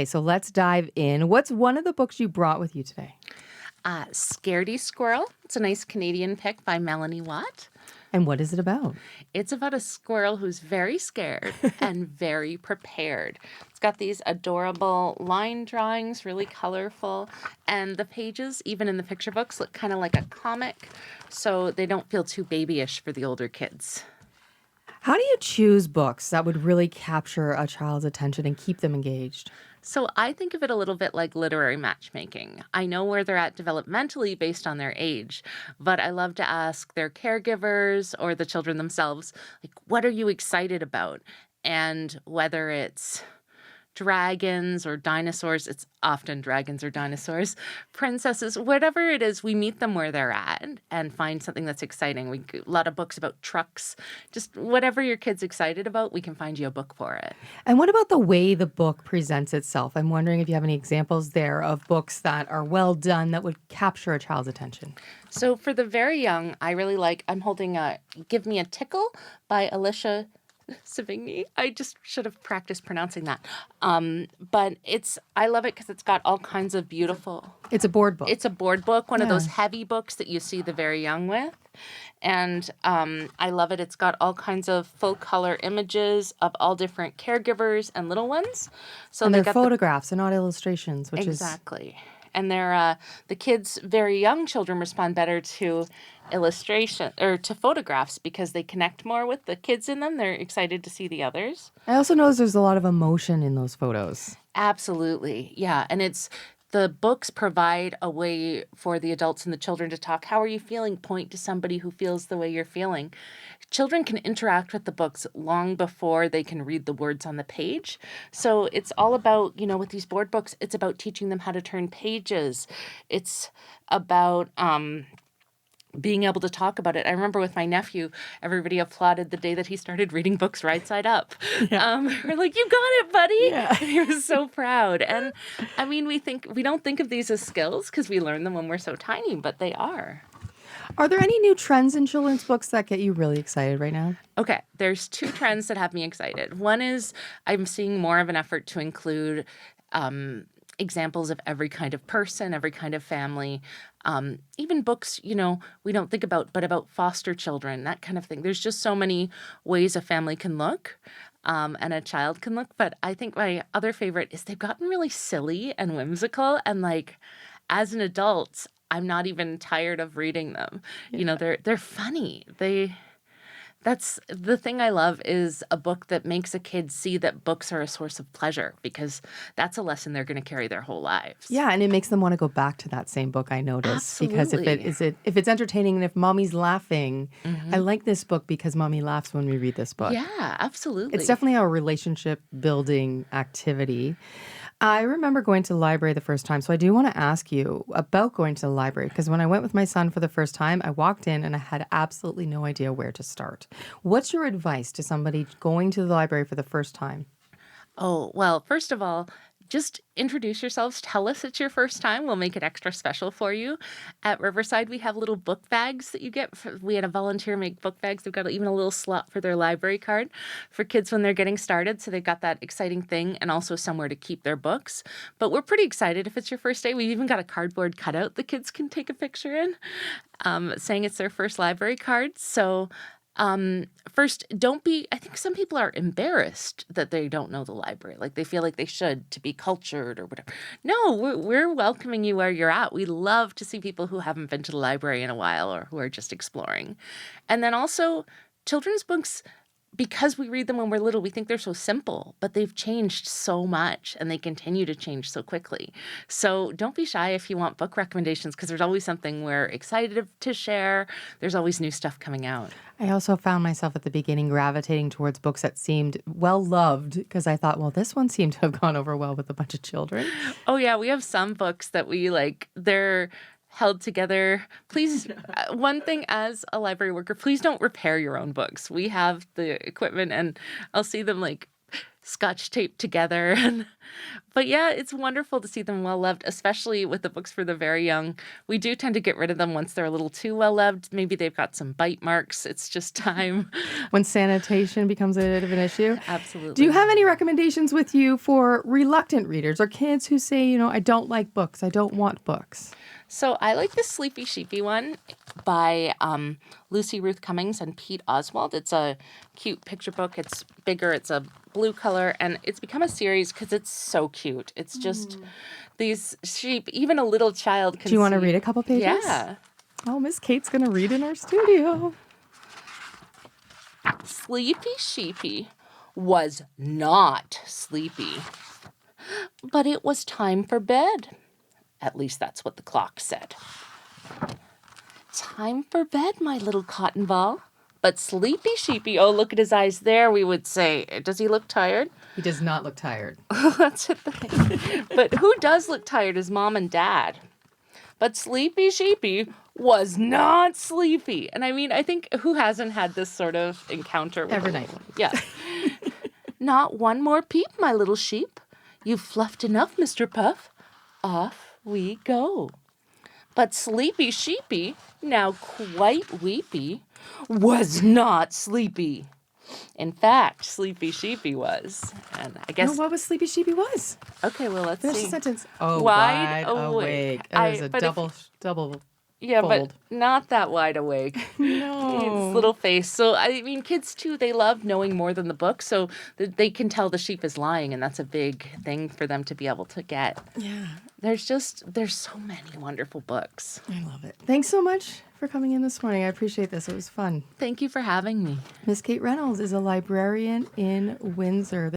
Okay, so let's dive in. What's one of the books you brought with you today? Scaredy Squirrel. It's a nice Canadian pick by Melanie Watt. And what is it about? It's about a squirrel who's very scared and very prepared. It's got these adorable line drawings, really colorful, and the pages, even in the picture books, look kind of like a comic, so they don't feel too babyish for the older kids. How do you choose books that would really capture a child's attention and keep them engaged? So I think of it a little bit like literary matchmaking. I know where they're at developmentally based on their age, but I love to ask their caregivers or the children themselves, like, what are you excited about? And whether it's dragons or dinosaurs, it's often dragons or dinosaurs, princesses, whatever it is, we meet them where they're at and find something that's exciting. A lot of books about trucks, just whatever your kid's excited about, we can find you a book for it. And what about the way the book presents itself? I'm wondering if you have any examples there of books that are well done that would capture a child's attention. So for the very young, I really like, I'm holding Give Me a Tickle by Alicia Savigny. I just should have practiced pronouncing that. But I love it because it's got all kinds of beautiful. It's a board book. It's a board book, one of those Yeah. heavy books that you see the very young with. And I love it. It's got all kinds of full color images of all different caregivers and little ones. So And they they're got photographs and not illustrations, which is exactly. And they're the kids, very young children, respond better to illustration or to photographs because they connect more with the kids in them. They're excited to see the others. I also notice there's a lot of emotion in those photos. Absolutely. Yeah. And the books provide a way for the adults and the children to talk. How are you feeling? Point to somebody who feels the way you're feeling. Children can interact with the books long before they can read the words on the page. So it's all about, with these board books, it's about teaching them how to turn pages. It's about being able to talk about it. I remember with my nephew, everybody applauded the day that he started reading books right side up. Yeah. We're like, "You got it, buddy!" Yeah. And he was so proud. And I mean, we don't think of these as skills because we learn them when we're so tiny, but they are. Are there any new trends in children's books that get you really excited right now? Okay, there's two trends that have me excited. One is I'm seeing more of an effort to include examples of every kind of person, every kind of family, even books, we don't think about, but about foster children, that kind of thing. There's just so many ways a family can look and a child can look. But I think my other favorite is they've gotten really silly and whimsical. And like, as an adult, I'm not even tired of reading them. They're funny. That's the thing I love is a book that makes a kid see that books are a source of pleasure because that's a lesson they're going to carry their whole lives. Yeah, and it makes them want to go back to that same book, I notice. Because Absolutely. if it's entertaining and if mommy's laughing, I Mhm. like this book because mommy laughs when we read this book. Yeah, absolutely. It's definitely a relationship building activity. I remember going to the library the first time, so I do want to ask you about going to the library because when I went with my son for the first time, I walked in and I had absolutely no idea where to start. What's your advice to somebody going to the library for the first time? Oh, well, first of all, just introduce yourselves. Tell us it's your first time. We'll make it extra special for you. At Riverside, we have little book bags that you get. We had a volunteer make book bags. They've got even a little slot for their library card for kids when they're getting started. So they've got that exciting thing and also somewhere to keep their books. But we're pretty excited if it's your first day. We've even got a cardboard cutout the kids can take a picture in, saying it's their first library card. So first, I think some people are embarrassed that they don't know the library. Like they feel like they should to be cultured or whatever. No, we're welcoming you where you're at. We love to see people who haven't been to the library in a while or who are just exploring. And then also, children's books, because we read them when we're little, we think they're so simple, but they've changed so much and they continue to change so quickly. So don't be shy if you want book recommendations because there's always something we're excited to share. There's always new stuff coming out. I also found myself at the beginning gravitating towards books that seemed well loved because I thought, well, this one seemed to have gone over well with a bunch of children. Oh, yeah, we have some books that we like, they're held together. Please, one thing as a library worker, please don't repair your own books. We have the equipment and I'll see them like scotch taped together. But yeah, it's wonderful to see them well loved, especially with the books for the very young. We do tend to get rid of them once they're a little too well loved. Maybe they've got some bite marks. It's just time. When sanitation becomes a bit of an issue. Do Absolutely. you have any recommendations with you for reluctant readers or kids who say, I don't like books, I don't want books? So I like the Sleepy Sheepy one by Lucy Ruth Cummings and Pete Oswald. It's a cute picture book. It's bigger. It's a blue color, and it's become a series because it's so cute. It's just these sheep. Even a little child can. Do you want to see. read a couple pages? Yeah. Oh, Miss Kate's going to read in our studio. Sleepy Sheepy was not sleepy, but it was time for bed. At least that's what the clock said. Time for bed, my little cotton ball. But Sleepy Sheepy, oh, look at his eyes there, we would say. Does he look tired? He does not look tired. That's the thing. But who does look tired is Mom and Dad. But Sleepy Sheepy was not sleepy. And I mean, I think who hasn't had this sort of encounter with Every night. Yeah. Not one more peep, my little sheep. You've fluffed enough, Mr. Puff. Off we go. But Sleepy Sheepy, now quite weepy, was not sleepy. In fact, Sleepy Sheepy was. And I guess... No, what was Sleepy Sheepy was? Okay, well, let's Finish see. the sentence. Oh, Wide wide awake. There's a but double Yeah, fold. but not that wide awake. No. His little face. So, I mean, kids, too, they love knowing more than the book. So they can tell the sheep is lying, and that's a big thing for them to be able to get. Yeah. There's so many wonderful books. I love it. Thanks so much for coming in this morning. I appreciate this. It was fun. Thank you for having me. Miss Kate Reynolds is a librarian in Windsor.